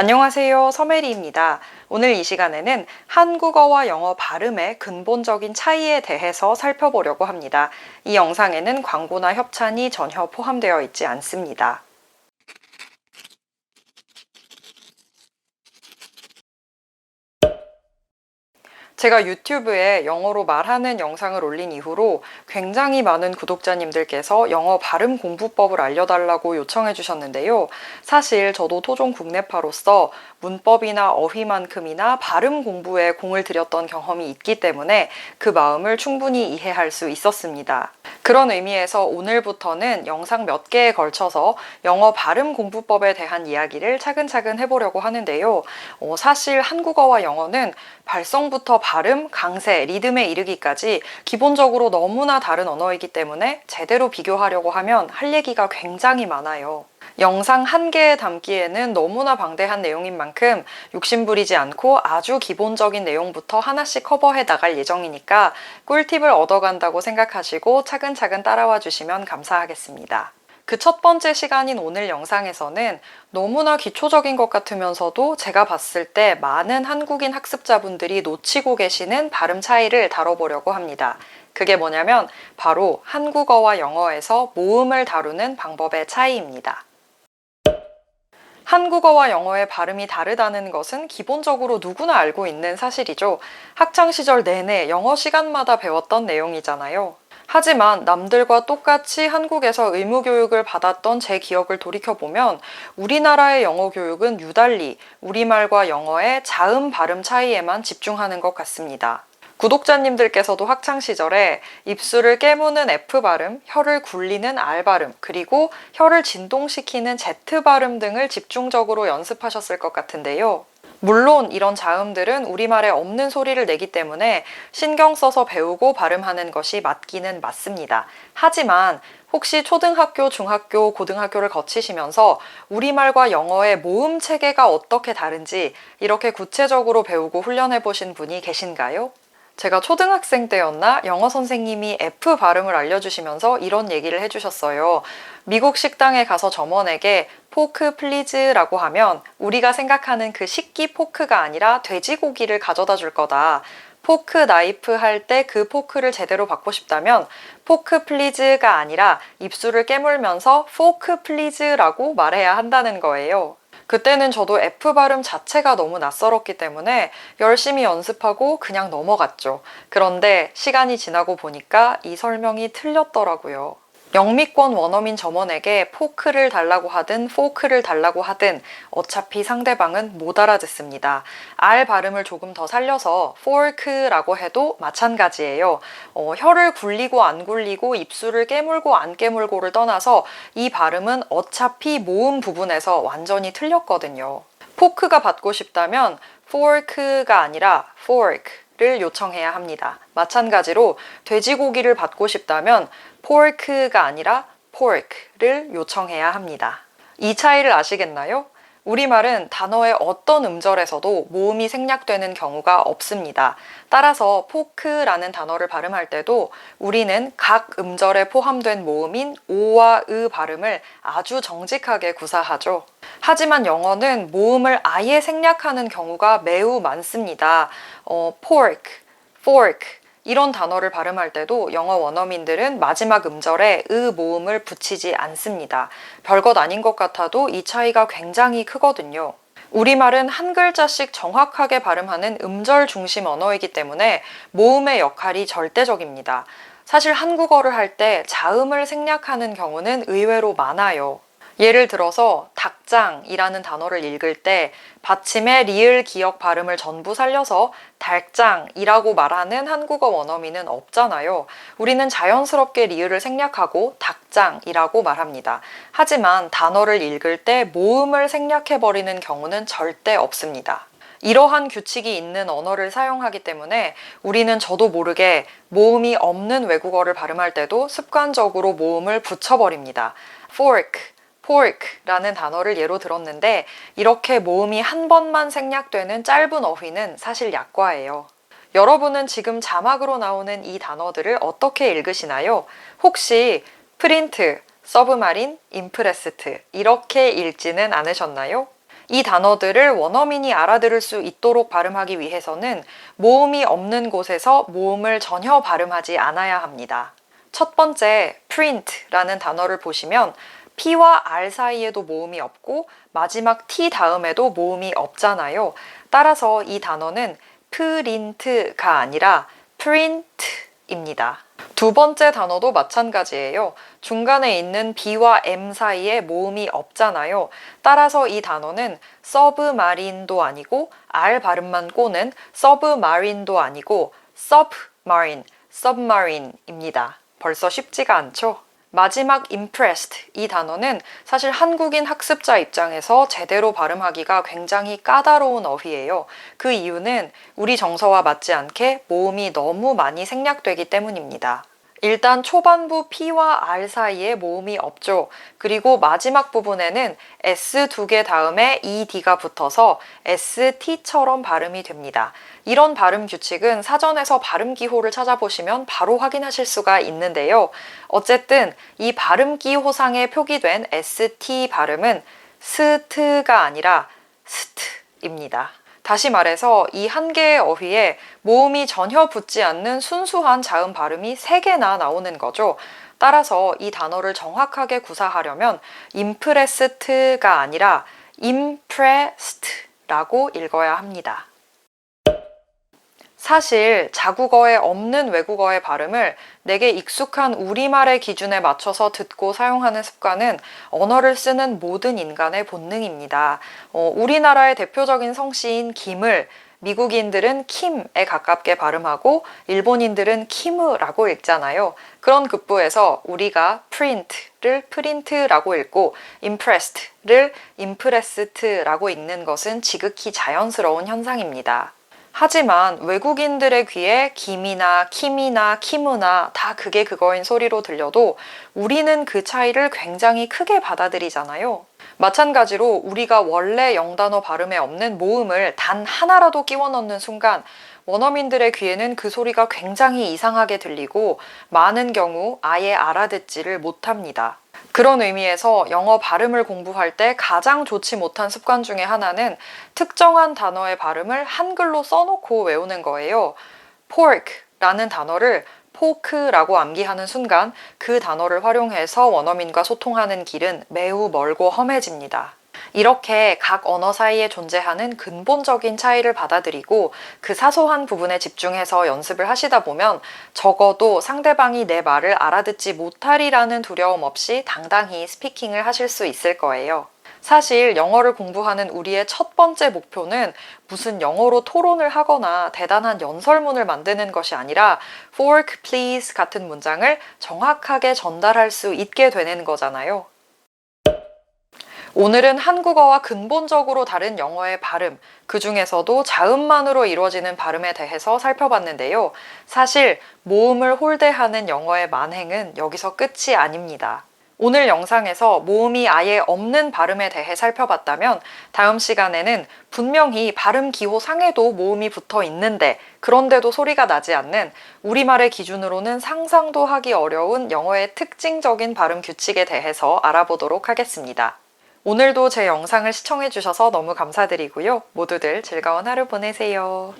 안녕하세요. 서메리입니다. 오늘 이 시간에는 한국어와 영어 발음의 근본적인 차이에 대해서 살펴보려고 합니다. 이 영상에는 광고나 협찬이 전혀 포함되어 있지 않습니다. 제가 유튜브에 영어로 말하는 영상을 올린 이후로 굉장히 많은 구독자님들께서 영어 발음 공부법을 알려달라고 요청해 주셨는데요. 사실 저도 토종 국내파로서 문법이나 어휘만큼이나 발음 공부에 공을 들였던 경험이 있기 때문에 그 마음을 충분히 이해할 수 있었습니다. 그런 의미에서 오늘부터는 영상 몇 개에 걸쳐서 영어 발음 공부법에 대한 이야기를 차근차근 해보려고 하는데요. 사실 한국어와 영어는 발성부터 발음, 강세, 리듬에 이르기까지 기본적으로 너무나 다른 언어이기 때문에 제대로 비교하려고 하면 할 얘기가 굉장히 많아요. 영상 한 개에 담기에는 너무나 방대한 내용인 만큼 욕심부리지 않고 아주 기본적인 내용부터 하나씩 커버해 나갈 예정이니까 꿀팁을 얻어간다고 생각하시고 차근차근 따라와 주시면 감사하겠습니다. 그 첫 번째 시간인 오늘 영상에서는 너무나 기초적인 것 같으면서도 제가 봤을 때 많은 한국인 학습자분들이 놓치고 계시는 발음 차이를 다뤄보려고 합니다. 그게 뭐냐면 바로 한국어와 영어에서 모음을 다루는 방법의 차이입니다. 한국어와 영어의 발음이 다르다는 것은 기본적으로 누구나 알고 있는 사실이죠. 학창시절 내내 영어 시간마다 배웠던 내용이잖아요. 하지만 남들과 똑같이 한국에서 의무교육을 받았던 제 기억을 돌이켜보면 우리나라의 영어 교육은 유달리 우리말과 영어의 자음 발음 차이에만 집중하는 것 같습니다. 구독자님들께서도 학창시절에 입술을 깨무는 F 발음, 혀를 굴리는 R 발음, 그리고 혀를 진동시키는 Z 발음 등을 집중적으로 연습하셨을 것 같은데요. 물론 이런 자음들은 우리말에 없는 소리를 내기 때문에 신경 써서 배우고 발음하는 것이 맞기는 맞습니다. 하지만 혹시 초등학교, 중학교, 고등학교를 거치시면서 우리말과 영어의 모음 체계가 어떻게 다른지 이렇게 구체적으로 배우고 훈련해 보신 분이 계신가요? 제가 초등학생 때였나 영어 선생님이 F 발음을 알려주시면서 이런 얘기를 해주셨어요. 미국 식당에 가서 점원에게 포크 플리즈라고 하면 우리가 생각하는 그 식기 포크가 아니라 돼지고기를 가져다 줄 거다. 포크 나이프 할 때 그 포크를 제대로 받고 싶다면 포크 플리즈가 아니라 입술을 깨물면서 포크 플리즈라고 말해야 한다는 거예요. 그때는 저도 F 발음 자체가 너무 낯설었기 때문에 열심히 연습하고 그냥 넘어갔죠. 그런데 시간이 지나고 보니까 이 설명이 틀렸더라고요. 영미권 원어민 점원에게 포크를 달라고 하든 포크를 달라고 하든 어차피 상대방은 못 알아듣습니다. R 발음을 조금 더 살려서 fork라고 해도 마찬가지예요. 혀를 굴리고 안 굴리고 입술을 깨물고 안 깨물고를 떠나서 이 발음은 어차피 모음 부분에서 완전히 틀렸거든요. 포크가 받고 싶다면 fork가 아니라 fork를 요청해야 합니다. 마찬가지로 돼지고기를 받고 싶다면 pork가 아니라 pork를 요청해야 합니다. 이 차이를 아시겠나요? 우리말은 단어의 어떤 음절에서도 모음이 생략되는 경우가 없습니다. 따라서 포크라는 단어를 발음할 때도 우리는 각 음절에 포함된 모음인 오와 으 발음을 아주 정직하게 구사하죠. 하지만 영어는 모음을 아예 생략하는 경우가 매우 많습니다. pork, fork 이런 단어를 발음할 때도 영어 원어민들은 마지막 음절에 으 모음을 붙이지 않습니다. 별것 아닌 것 같아도 이 차이가 굉장히 크거든요. 우리말은 한 글자씩 정확하게 발음하는 음절 중심 언어이기 때문에 모음의 역할이 절대적입니다. 사실 한국어를 할 때 자음을 생략하는 경우는 의외로 많아요. 예를 들어서 닭장이라는 단어를 읽을 때 받침의 리을 기역 발음을 전부 살려서 달짱이라고 말하는 한국어 원어민은 없잖아요. 우리는 자연스럽게 리을을 생략하고 닭장이라고 말합니다. 하지만 단어를 읽을 때 모음을 생략해버리는 경우는 절대 없습니다. 이러한 규칙이 있는 언어를 사용하기 때문에 우리는 저도 모르게 모음이 없는 외국어를 발음할 때도 습관적으로 모음을 붙여버립니다. fork, pork라는 단어를 예로 들었는데 이렇게 모음이 한 번만 생략되는 짧은 어휘는 사실 약과예요. 여러분은 지금 자막으로 나오는 이 단어들을 어떻게 읽으시나요? 혹시 프린트, 서브마린, 임프레스트 이렇게 읽지는 않으셨나요? 이 단어들을 원어민이 알아들을 수 있도록 발음하기 위해서는 모음이 없는 곳에서 모음을 전혀 발음하지 않아야 합니다. 첫 번째, print라는 단어를 보시면 P와 R 사이에도 모음이 없고 마지막 T 다음에도 모음이 없잖아요. 따라서 이 단어는 print가 아니라 print입니다. 두 번째 단어도 마찬가지예요. 중간에 있는 B와 M 사이에 모음이 없잖아요. 따라서 이 단어는 submarine도 아니고 R 발음만 꼬는 submarine도 아니고 submarine입니다. 벌써 쉽지가 않죠? 마지막 impressed 이 단어는 사실 한국인 학습자 입장에서 제대로 발음하기가 굉장히 까다로운 어휘예요. 그 이유는 우리 정서와 맞지 않게 모음이 너무 많이 생략되기 때문입니다. 일단 초반부 P와 R 사이에 모음이 없죠. 그리고 마지막 부분에는 S 두 개 다음에 ED가 붙어서 ST처럼 발음이 됩니다. 이런 발음 규칙은 사전에서 발음 기호를 찾아보시면 바로 확인하실 수가 있는데요. 어쨌든 이 발음 기호상에 표기된 ST 발음은 스트가 아니라 스트입니다. 다시 말해서 이 한 개의 어휘에 모음이 전혀 붙지 않는 순수한 자음 발음이 3개나 나오는 거죠. 따라서 이 단어를 정확하게 구사하려면 impressed가 아니라 impressed라고 읽어야 합니다. 사실 자국어에 없는 외국어의 발음을 내게 익숙한 우리말의 기준에 맞춰서 듣고 사용하는 습관은 언어를 쓰는 모든 인간의 본능입니다. 우리나라의 대표적인 성씨인 김을 미국인들은 킴에 가깝게 발음하고 일본인들은 키무라고 읽잖아요. 그런 급부에서 우리가 print를 print라고 읽고 impressed를 impressed라고 읽는 것은 지극히 자연스러운 현상입니다. 하지만 외국인들의 귀에 김이나 킴이나 키무나 다 그게 그거인 소리로 들려도 우리는 그 차이를 굉장히 크게 받아들이잖아요. 마찬가지로 우리가 원래 영단어 발음에 없는 모음을 단 하나라도 끼워 넣는 순간 원어민들의 귀에는 그 소리가 굉장히 이상하게 들리고 많은 경우 아예 알아듣지를 못합니다. 그런 의미에서 영어 발음을 공부할 때 가장 좋지 못한 습관 중에 하나는 특정한 단어의 발음을 한글로 써놓고 외우는 거예요. pork라는 단어를 포크라고 암기하는 순간 그 단어를 활용해서 원어민과 소통하는 길은 매우 멀고 험해집니다. 이렇게 각 언어 사이에 존재하는 근본적인 차이를 받아들이고 그 사소한 부분에 집중해서 연습을 하시다 보면 적어도 상대방이 내 말을 알아듣지 못하리라는 두려움 없이 당당히 스피킹을 하실 수 있을 거예요. 사실 영어를 공부하는 우리의 첫 번째 목표는 무슨 영어로 토론을 하거나 대단한 연설문을 만드는 것이 아니라 fork please 같은 문장을 정확하게 전달할 수 있게 되는 거잖아요. 오늘은 한국어와 근본적으로 다른 영어의 발음, 그 중에서도 자음만으로 이루어지는 발음에 대해서 살펴봤는데요. 사실 모음을 홀대하는 영어의 만행은 여기서 끝이 아닙니다. 오늘 영상에서 모음이 아예 없는 발음에 대해 살펴봤다면 다음 시간에는 분명히 발음 기호상에도 모음이 붙어 있는데 그런데도 소리가 나지 않는 우리말의 기준으로는 상상도 하기 어려운 영어의 특징적인 발음 규칙에 대해서 알아보도록 하겠습니다. 오늘도 제 영상을 시청해주셔서 너무 감사드리고요. 모두들 즐거운 하루 보내세요.